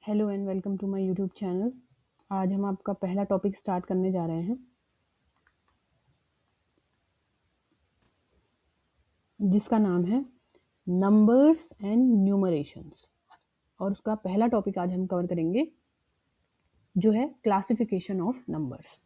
Hello and welcome to my YouTube channel. आज हम आपका पहला टॉपिक स्टार्ट करने जा रहे हैं जिसका नाम है नंबर्स एंड न्यूमरेशंस। और उसका पहला टॉपिक आज हम कवर करेंगे जो है क्लासिफिकेशन ऑफ नंबर्स।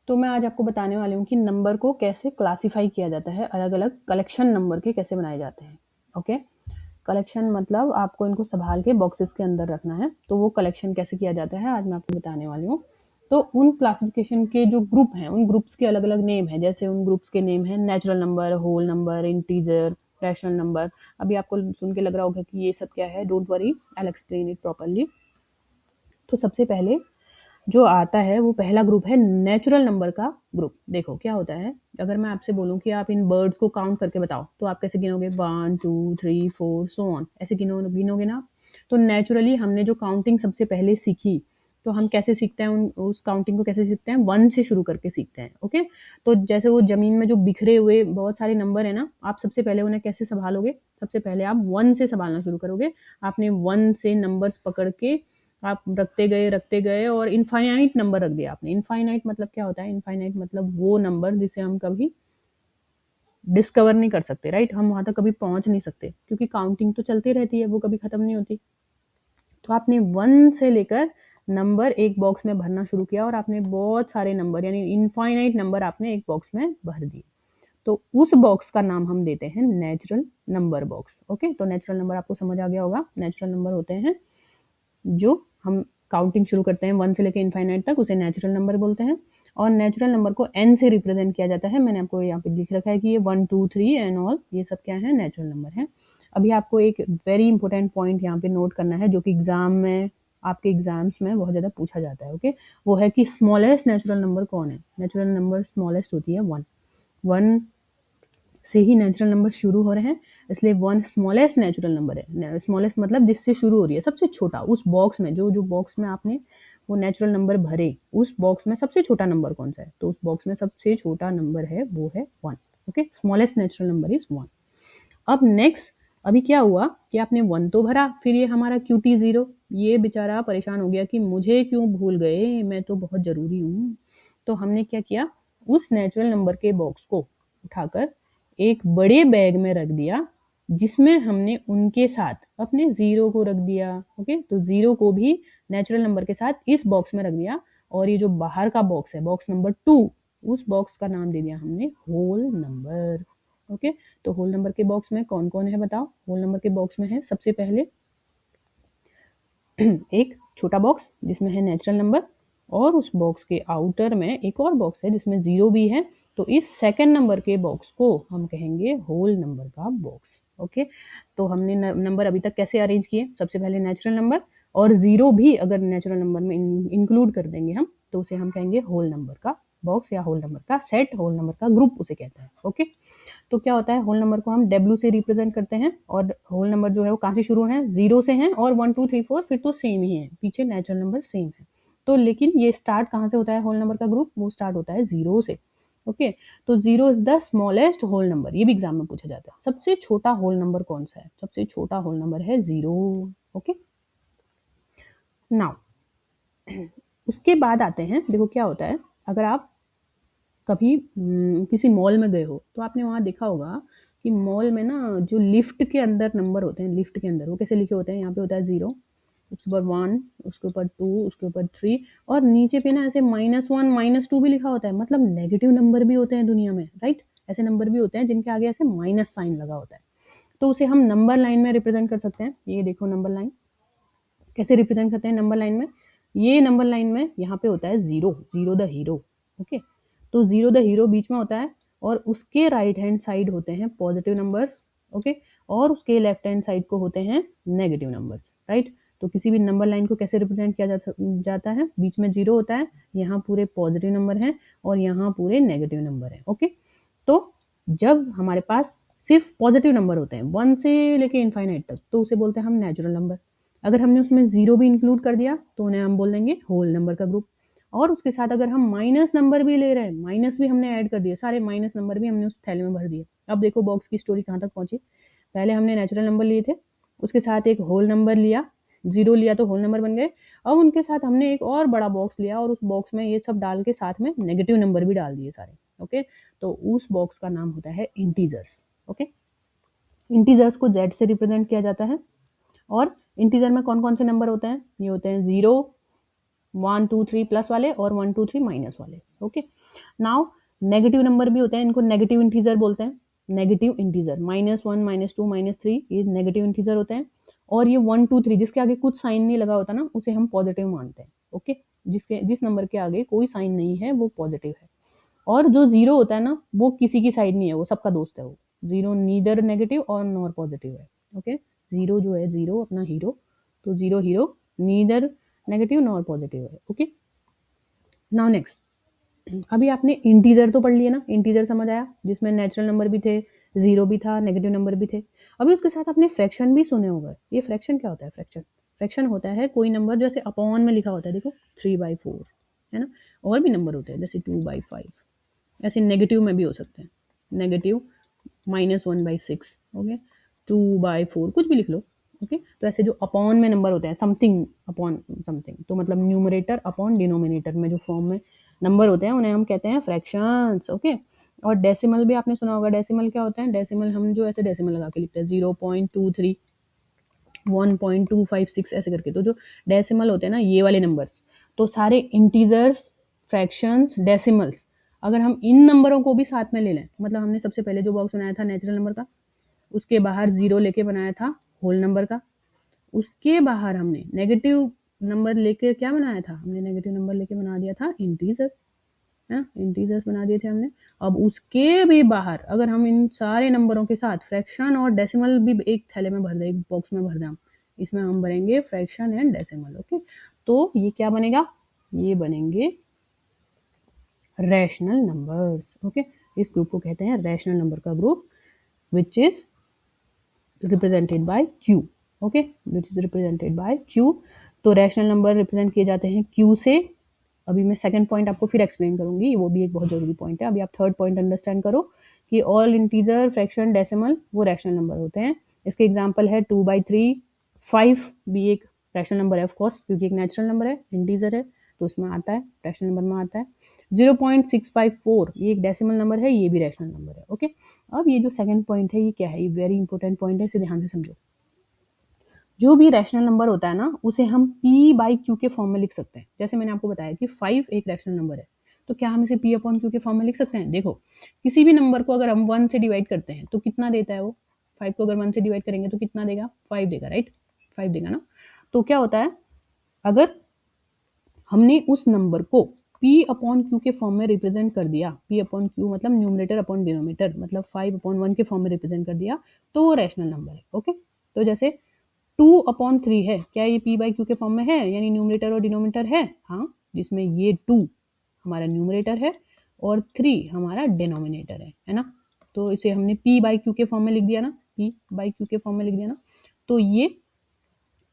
तो मैं आज आपको बताने वाली हूँ कि नंबर को कैसे क्लासिफाई किया जाता है, अलग अलग कलेक्शन नंबर के कैसे बनाए जाते हैं। ओके, कलेक्शन मतलब आपको इनको संभाल के बॉक्सेस के अंदर रखना है, तो वो कलेक्शन कैसे किया जाता है आज मैं आपको बताने वाली हूँ। तो उन क्लासिफिकेशन के जो ग्रुप हैं उन ग्रुप्स के अलग अलग नेम हैं। जैसे उन ग्रुप्स के नेम हैं natural number, whole number, integer, rational number. अभी आपको सुन के लग रहा होगा कि ये सब क्या है, don't worry, I will explain it properly. तो सबसे पहले जो आता है वो पहला ग्रुप है नेचुरल नंबर का ग्रुप। देखो क्या होता है, अगर मैं आपसे बोलूं कि आप इन बर्ड्स को काउंट करके बताओ तो आप कैसे गिनोगे, 1 2 3 4 सो ऑन, ऐसे गिनोगे ना। तो नेचुरली हमने जो काउंटिंग सबसे पहले सीखी, तो हम कैसे सीखते हैं, उस काउंटिंग को कैसे सीखते हैं, 1 से शुरू करके सीखते हैं। ओके, तो जैसे वो जमीन में जो बिखरे हुए बहुत सारे नंबर है ना, आप सबसे पहले उन्हें कैसे संभालोगे, सबसे पहले आप 1 से संभालना शुरू करोगे। आपने 1 से नंबर्स पकड़ के आप रखते गए और इनफाइनाइट नंबर रख दिया आपने। इनफाइनाइट मतलब क्या होता है, इनफाइनाइट मतलब वो नंबर जिसे हम कभी डिस्कवर नहीं कर सकते, राइट। हम वहां तक कभी पहुंच नहीं सकते क्योंकि काउंटिंग तो चलती रहती है, वो कभी खत्म नहीं होती। तो आपने 1 से लेकर नंबर एक बॉक्स में भरना शुरू किया और आपने बहुत सारे नंबर यानी इनफाइनाइट नंबर आपने एक बॉक्स में भर दिए। तो उस बॉक्स का नाम हम देते हैं नेचुरल नंबर बॉक्स। ओके, तो नेचुरल नंबर आपको समझ आ गया होगा। नेचुरल नंबर होते हैं जो हम काउंटिंग शुरू करते हैं 1 से लेकर इनफाइनाइट तक, उसे नेचुरल नंबर बोलते हैं। और नेचुरल नंबर को n से रिप्रेजेंट किया जाता है। मैंने आपको यहाँ पे लिख रखा है कि ये 1 2 3 एंड ऑल, ये सब क्या है, नेचुरल नंबर है। अभी आपको एक वेरी इंपॉर्टेंट पॉइंट यहाँ पे नोट करना है जो कि एग्जाम में, आपके एग्जाम्स में बहुत ज़्यादा पूछा जाता है। ओके, वो है कि स्मॉलेस्ट नेचुरल नंबर कौन है। नेचुरल नंबर स्मॉलेस्ट होती है 1। 1 से ही नेचुरल नंबर शुरू हो रहे हैं, इसलिए 1 स्मॉलेस्ट नेचुरल नंबर है। स्मॉलेस्ट मतलब जिससे शुरू हो रही है, सबसे छोटा। उस बॉक्स में जो जो बॉक्स में आपने वो नेचुरल नंबर भरे, उस बॉक्स में सबसे छोटा नंबर कौन सा है, तो उस बॉक्स में सबसे छोटा नंबर है वो है 1। Okay, smallest natural number is 1। अब नेक्स्ट, अभी क्या हुआ कि आपने 1 तो भरा, फिर ये हमारा QT 0, ये बेचारा परेशान हो गया कि मुझे क्यों भूल गए, मैं तो बहुत जरूरी हूँ। तो हमने क्या किया, उस नेचुरल नंबर के बॉक्स को उठाकर एक बड़े बैग में रख दिया जिसमें हमने उनके साथ अपने 0 को रख दिया। ओके, तो 0 को भी नेचुरल नंबर के साथ इस बॉक्स में रख दिया। और ये जो बाहर का बॉक्स है, बॉक्स नंबर 2, उस बॉक्स का नाम दे दिया हमने होल नंबर। ओके, तो होल नंबर के बॉक्स में कौन कौन है बताओ। होल नंबर के बॉक्स में है सबसे पहले एक छोटा बॉक्स जिसमें है नेचुरल नंबर, और उस बॉक्स के आउटर में एक और बॉक्स है जिसमें 0 भी है। तो इस सेकंड नंबर के बॉक्स को हम कहेंगे होल नंबर का बॉक्स। ओके, तो हमने नंबर अभी तक कैसे अरेंज किए, सबसे पहले नेचुरल नंबर, और 0 भी अगर नेचुरल नंबर में इंक्लूड कर देंगे हम तो उसे हम कहेंगे होल नंबर का बॉक्स या होल नंबर का सेट, होल नंबर का ग्रुप उसे कहते हैं। ओके, तो क्या होता है, होल नंबर को हम W से रिप्रेजेंट करते हैं, और होल नंबर जो है वो कहाँ से शुरू है, 0 से है, और 1 2 3 4 फिर तो सेम ही है, पीछे नेचुरल नंबर सेम है। तो लेकिन ये स्टार्ट कहाँ से होता है, होल नंबर का ग्रुप वो स्टार्ट होता है 0 से। ओके, तो 0 is the smallest whole number, ये भी एग्जाम में पूछा जाता है। सबसे छोटा होल नंबर कौन सा है, सबसे छोटा होल नंबर है 0। ओके, नाउ उसके बाद आते हैं, देखो क्या होता है, अगर आप कभी किसी मॉल में गए हो तो आपने वहाँ देखा होगा कि मॉल में ना जो लिफ्ट के अंदर नंबर होते हैं, लिफ्ट के अंदर वो कैसे लिखे होते हैं, यहाँ पे होता है 0, उसके ऊपर 1, उसके ऊपर 2, उसके ऊपर 3, और नीचे पे ना ऐसे -1 -2 भी लिखा होता है। मतलब नेगेटिव नंबर भी होते हैं दुनिया में, राइट। ऐसे नंबर भी होते हैं जिनके आगे ऐसे माइनस साइन लगा होता है, तो उसे हम नंबर लाइन में रिप्रेजेंट कर सकते हैं। ये देखो नंबर लाइन कैसे रिप्रेजेंट करते हैं नंबर लाइन में। ये नंबर लाइन में यहाँ पे होता है 0, 0 द हीरो। ओके, तो 0 द हीरो बीच में होता है, और उसके राइट हैंड साइड होते हैं पॉजिटिव नंबर्स। ओके, और उसके लेफ्ट हैंड साइड को होते हैं नेगेटिव नंबर्स, राइट। तो किसी भी नंबर लाइन को कैसे रिप्रेजेंट किया जाता है, बीच में 0 होता है, यहाँ पूरे पॉजिटिव नंबर हैं और यहाँ पूरे नेगेटिव नंबर हैं। ओके, तो जब हमारे पास सिर्फ पॉजिटिव नंबर होते हैं 1 से लेके इनफाइनाइट तक, तो उसे बोलते हैं हम नेचुरल नंबर। अगर हमने उसमें 0 भी इंक्लूड कर दिया तो उन्हें हम बोल देंगे होल नंबर का ग्रुप। और उसके साथ अगर हम माइनस नंबर भी ले रहे हैं, माइनस भी हमने ऐड कर दिए, सारे माइनस नंबर भी हमने उस थैले में भर दिए। अब देखो बॉक्स की स्टोरी कहाँ तक पहुंची। पहले हमने नेचुरल नंबर लिए थे, उसके साथ एक होल नंबर लिया, 0 लिया तो होल नंबर बन गए। अब उनके साथ हमने एक और बड़ा बॉक्स लिया और उस बॉक्स में ये सब डाल के साथ में नेगेटिव नंबर भी डाल दिए सारे। ओके, तो उस बॉक्स का नाम होता है इंटीजर्स। ओके, इंटीजर्स को जेड से रिप्रेजेंट किया जाता है। और इंटीजर में कौन कौन से नंबर होते हैं? ये होते हैं 0, 1 2 3 प्लस वाले और 1 2 3 माइनस वाले। ओके, नाउ नेगेटिव नंबर भी होते हैं, इनको नेगेटिव इंटीजर बोलते हैं। नेगेटिव इंटीजर -1 -2 -3 ये नेगेटिव इंटीजर होते हैं। और ये 1 2 3 जिसके आगे कुछ साइन नहीं लगा होता ना, उसे हम पॉजिटिव मानते हैं। ओके, जिस नंबर के आगे कोई साइन नहीं है वो पॉजिटिव है। और जो 0 होता है ना, वो किसी की साइड नहीं है, वो सबका दोस्त है। वो 0 नीदर नेगेटिव और नॉर पॉजिटिव है। ओके, 0 जो है 0 अपना हीरो, तो 0 hero neither negative nor positive है। ओके, नाउ नेक्स्ट, अभी आपने इंटीजर तो पढ़ लिए ना, इंटीजर समझ आया, जिसमें नेचुरल नंबर भी थे, 0 भी था, नेगेटिव नंबर भी थे। अभी उसके साथ आपने फ्रैक्शन भी सुने होंगे। ये फ्रैक्शन क्या होता है? फ्रैक्शन होता है कोई नंबर जैसे अपॉन में लिखा होता है, देखो 3/4 है ना। और भी नंबर होते हैं जैसे 2/5, ऐसे नेगेटिव में भी हो सकते हैं, नेगेटिव -1/6। ओके, 2/4 कुछ भी लिख लो। ओके, तो ऐसे जो अपॉन में नंबर होते हैं, समथिंग अपॉन समथिंग, तो मतलब न्यूमरेटर अपॉन डिनोमिनेटर में जो फॉर्म में नंबर होते हैं उन्हें हम कहते हैं फ्रैक्शंस। ओके, और डेसिमल भी आपने सुना होगा। डेसिमल क्या होता है? डेसिमल हम जो ऐसे डेसिमल लगा के लिखते हैं 0.23 1.256 ऐसे करके, तो जो डेसिमल होते हैं ना ये वाले नंबर्स, तो सारे इंटीजर्स, फ्रैक्शंस, डेसिमल्स, अगर हम इन नंबरों को भी साथ में ले लें, मतलब हमने सबसे पहले जो बॉक्स बनाया था नेचुरल नंबर का, उसके बाहर 0 लेके बनाया था होल नंबर का। उसके बाहर हमने नेगेटिव नंबर लेके क्या बनाया था? हमने नेगेटिव नंबर लेके बना दिया था इंटीजर, है ना, इंटीजर्स बना दिए थे हमने। अब उसके भी बाहर अगर हम इन सारे नंबरों के साथ फ्रैक्शन और डेसिमल भी एक थैले में भर दें, एक बॉक्स में भर दें, हम इसमें हम भरेंगे फ्रैक्शन एंड डेसिमल। ओके, तो ये क्या बनेगा? ये बनेंगे रैशनल नंबर्स। ओके, इस ग्रुप को कहते हैं रैशनल नंबर का group, which is represented by Q. Okay, which is represented by Q. तो रैशनल नंबर रिप्रेजेंट किए जाते हैं क्यू से। अभी मैं सेकंड पॉइंट आपको फिर एक्सप्लेन करूंगी, वो भी एक बहुत जरूरी पॉइंट है। अभी आप थर्ड पॉइंट अंडरस्टैंड करो कि ऑल इंटीजर, फ्रैक्शन, डेसिमल वो रैशनल नंबर होते हैं। इसके एग्जांपल है 2/3, 5 भी एक रैशनल नंबर है ऑफकोर्स, क्योंकि एक नेचुरल नंबर है, इंटीजर है, तो उसमें आता है, रैशनल नंबर में आता है। 0.654 ये एक डेसिमल नंबर है, ये भी रैशनल नंबर है। ओके, अब ये जो सेकंड पॉइंट है ये क्या है? ये वेरी इंपॉर्टेंट पॉइंट है, इसे ध्यान से समझो। जो भी रैशनल नंबर होता है ना, उसे हम p/q के फॉर्म में लिख सकते हैं। जैसे मैंने आपको बताया कि 5 एक रैशनल नंबर है, तो क्या हम इसे p/q के फॉर्म में लिख सकते हैं? देखो, किसी भी नंबर को अगर हम 1 से डिवाइड करते हैं तो कितना देता है वो? 5 को अगर 1 से डिवाइड करेंगे तो कितना देगा? 5 देगा, राइट? 5 देगा ना। तो क्या होता है, अगर हमने उस नंबर को p/q के फॉर्म में रिप्रेजेंट कर दिया, p/q मतलब न्यूमरेटर अपॉन डिनोमिनेटर, मतलब 5/1 के फॉर्म में रिप्रेजेंट कर दिया, तो वो रैशनल नंबर है। ओके, तो जैसे 2/3 है, क्या ये p/q के फॉर्म में है? यानी न्यूमरेटर और डिनोमिनेटर है, हाँ, जिसमें ये 2 हमारा न्यूमरेटर है और 3 हमारा डिनोमिनेटर है ना। तो इसे हमने p/q के फॉर्म में लिख दिया ना, p/q के फॉर्म में लिख दिया ना, तो ये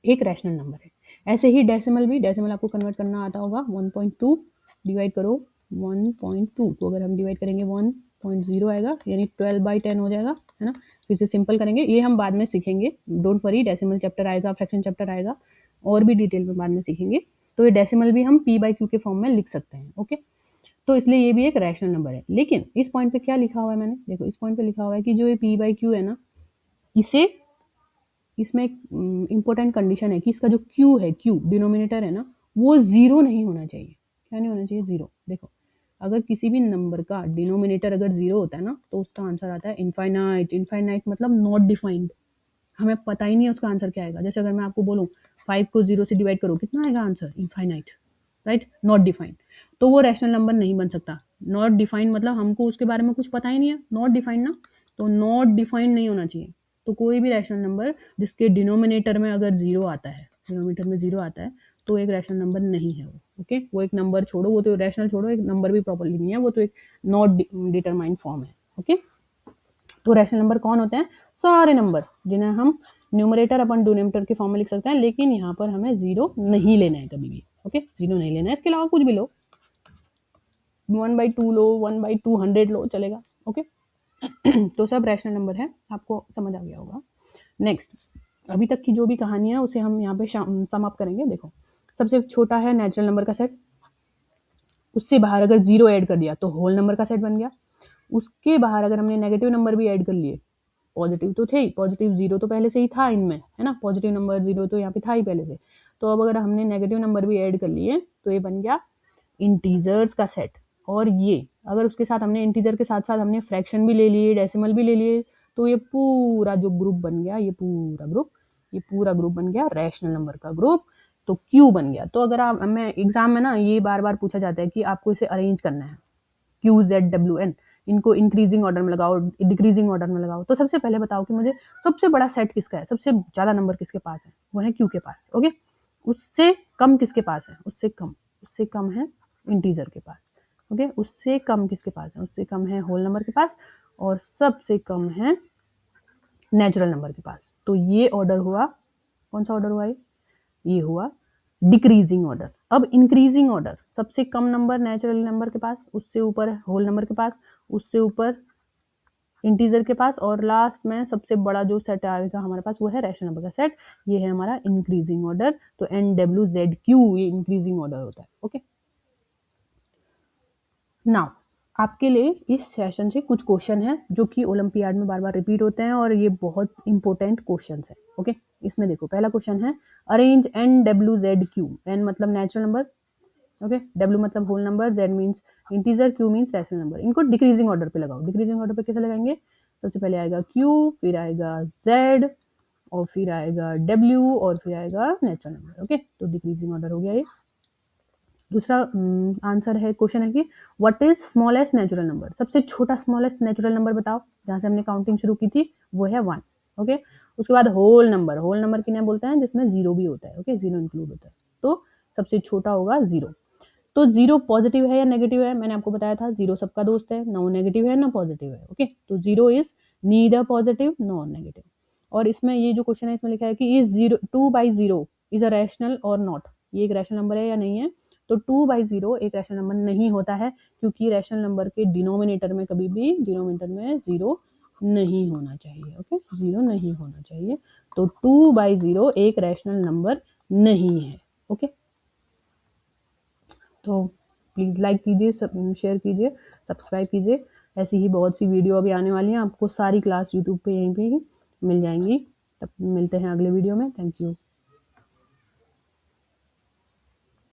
एक रैशनल नंबर है। ऐसे ही डेसिमल भी, डेसिमल आपको कन्वर्ट करना आता होगा। 1.2 डिवाइड करो 1.2, तो अगर हम डिवाइड करेंगे 1.0 आएगा, यानी 12/10 हो जाएगा, है ना। फिर से सिंपल करेंगे, ये हम बाद में सीखेंगे, डोंट वरी, डेसिमल चैप्टर आएगा, फ्रैक्शन चैप्टर आएगा, और भी डिटेल में बाद में सीखेंगे। तो ये डेसिमल भी हम p/q के फॉर्म में लिख सकते हैं। ओके, तो इसलिए ये भी एक रैशनल नंबर है। लेकिन इस पॉइंट पे क्या लिखा हुआ है मैंने? देखो, इस पॉइंट पे लिखा हुआ है कि जो ये p/q है ना, इसे, इसमें एक इंपॉर्टेंट कंडीशन है कि इसका जो क्यू है, क्यू डिनोमिनेटर है ना, वो 0 नहीं होना चाहिए। क्या नहीं होना चाहिए? 0। देखो, अगर किसी भी नंबर का डिनोमिनेटर अगर 0 होता है ना, तो उसका आंसर आता है इनफाइनाइट। इनफाइनाइट मतलब नॉट डिफाइंड, हमें पता ही नहीं है उसका आंसर क्या आएगा। जैसे अगर मैं आपको बोलूँ 5 को 0 से डिवाइड करो, कितना आएगा answer? Infinite, right, not defined. तो वो रैशनल नंबर नहीं बन सकता। नॉट डिफाइंड मतलब हमको उसके बारे में कुछ पता ही नहीं है, नॉट डिफाइंड ना, तो नॉट डिफाइंड नहीं होना चाहिए। तो कोई भी रैशनल नंबर जिसके डिनोमिनेटर में अगर 0 आता है, डिनोमिनेटर में 0 आता है, तो एक रैशनल नंबर नहीं है वो। ओके, वो एक नंबर छोड़ो, वो तो रैशनल छोड़ो, एक नंबर भी प्रॉपर्ली नहीं है, वो तो एक नॉट डिटरमाइंड फॉर्म है। ओके, तो रैशनल नंबर कौन होते हैं? सारे नंबर जिन्हें हम न्यूमरेटर अपन डिनोमिनेटर के फॉर्म में लिख सकते हैं, लेकिन यहाँ पर हमें 0 नहीं लेना है कभी भी। ओके, 0 नहीं लेना है, इसके अलावा कुछ भी लो, 1/2 लो, 1/200 लो, चलेगा। ओके, तो सब रैशनल नंबर है, आपको समझ आ गया होगा। नेक्स्ट, अभी तक की जो भी कहानी है उसे हम यहाँ पे सम अप करेंगे। देखो, सबसे छोटा है नेचुरल नंबर का सेट, उससे बाहर अगर 0 ऐड कर दिया तो होल नंबर का सेट बन गया। उसके बाहर अगर हमने नेगेटिव नंबर भी ऐड कर लिए, पॉजिटिव तो थे ही, पॉजिटिव 0 तो पहले से ही था इनमें, है ना, पॉजिटिव नंबर 0 तो यहाँ पे था ही पहले से। तो अब अगर हमने नेगेटिव नंबर भी ऐड कर लिए तो ये बन गया इंटीजर्स का सेट। और ये अगर उसके साथ हमने इंटीजर के साथ साथ हमने फ्रैक्शन भी ले लिए, डेसिमल भी ले लिए, तो ये पूरा जो ग्रुप बन गया, ये पूरा ग्रुप बन गया रैशनल नंबर का ग्रुप। तो क्यू बन गया। तो अगर आप मैं एग्जाम में ना ये बार बार पूछा जाता है कि आपको इसे अरेंज करना है, क्यू जेड डब्ल्यू एन, इनको इंक्रीजिंग ऑर्डर में लगाओ, डिक्रीजिंग ऑर्डर में लगाओ। तो सबसे पहले बताओ कि मुझे सबसे बड़ा सेट किसका है, सबसे ज्यादा नंबर किसके पास है, वो है क्यू के पास। ओके, उससे कम किसके पास है, उससे कम है इंटीजर के पास। ओके, उससे कम किसके पास है, उससे कम है होल नंबर के पास, और सबसे कम है नेचुरल नंबर के पास। तो ये ऑर्डर हुआ, कौन सा ऑर्डर हुआ ये हुआ डिक्रीजिंग ऑर्डर। अब इंक्रीजिंग ऑर्डर, सबसे कम नंबर नेचुरल नंबर के पास, उससे ऊपर होल नंबर के पास, उससे ऊपर इंटीजर के पास, और लास्ट में सबसे बड़ा जो सेट आएगा हमारे पास वो है रैशनल नंबर का सेट। ये है हमारा इंक्रीजिंग ऑर्डर। तो एन डब्ल्यू जेड क्यू ये इंक्रीजिंग ऑर्डर होता है। ओके, नाउ आपके लिए इस सेशन से कुछ क्वेश्चन है जो कि ओलंपियाड में बार बार रिपीट होते हैं और ये बहुत इंपॉर्टेंट क्वेश्चन है। ओके, इसमें देखो पहला क्वेश्चन है arrange N W Z Q. N मतलब नेचुरल नंबर, ओके, डब्ल्यू मतलब whole number, Z means integer, Q means rational number. इनको डिक्रीजिंग ऑर्डर पे लगाओ। डिक्रीजिंग ऑर्डर पे कैसे लगाएंगे, सबसे पहले आएगा क्यू, फिर आएगा जेड, और फिर आएगा डब्ल्यू, और फिर आएगा नेचुरल नंबर। ओके, तो डिक्रीजिंग ऑर्डर हो गया ये। दूसरा आंसर है, क्वेश्चन है कि what is smallest natural number. सबसे छोटा स्मॉलेस्ट नेचुरल नंबर बताओ, जहां से हमने काउंटिंग शुरू की थी वो है 1। ओके, उसके बाद होल नंबर किन्हें बोलते हैं, जिसमें जीरो भी होता है। ओके, जीरो इंक्लूड होता है। तो सबसे छोटा होगा जीरो। तो जीरो पॉजिटिव है या नेगेटिव है, मैंने आपको बताया था जीरो सबका दोस्त है, ना वो नेगेटिव है ना पॉजिटिव है। ओके, तो zero is neither positive nor negative. और इसमें ये जो क्वेश्चन है इसमें लिखा है कि इज 2/0 इज अ रैशनल और नॉट, ये एक रैशनल नंबर है या नहीं है। तो 2/0 एक रैशनल नंबर नहीं होता है, क्योंकि रैशनल नंबर के डिनोमिनेटर में कभी भी डिनोमिनेटर में जीरो नहीं होना चाहिए। ओके, जीरो नहीं होना चाहिए। तो 2/0 एक रैशनल नंबर नहीं है। ओके, तो प्लीज़ लाइक कीजिए, शेयर कीजिए, सब्सक्राइब कीजिए। ऐसी ही बहुत सी वीडियो अभी आने वाली हैं, आपको सारी क्लास यूट्यूब पे यहीं पे ही मिल जाएंगी। तब मिलते हैं अगले वीडियो में। Thank you.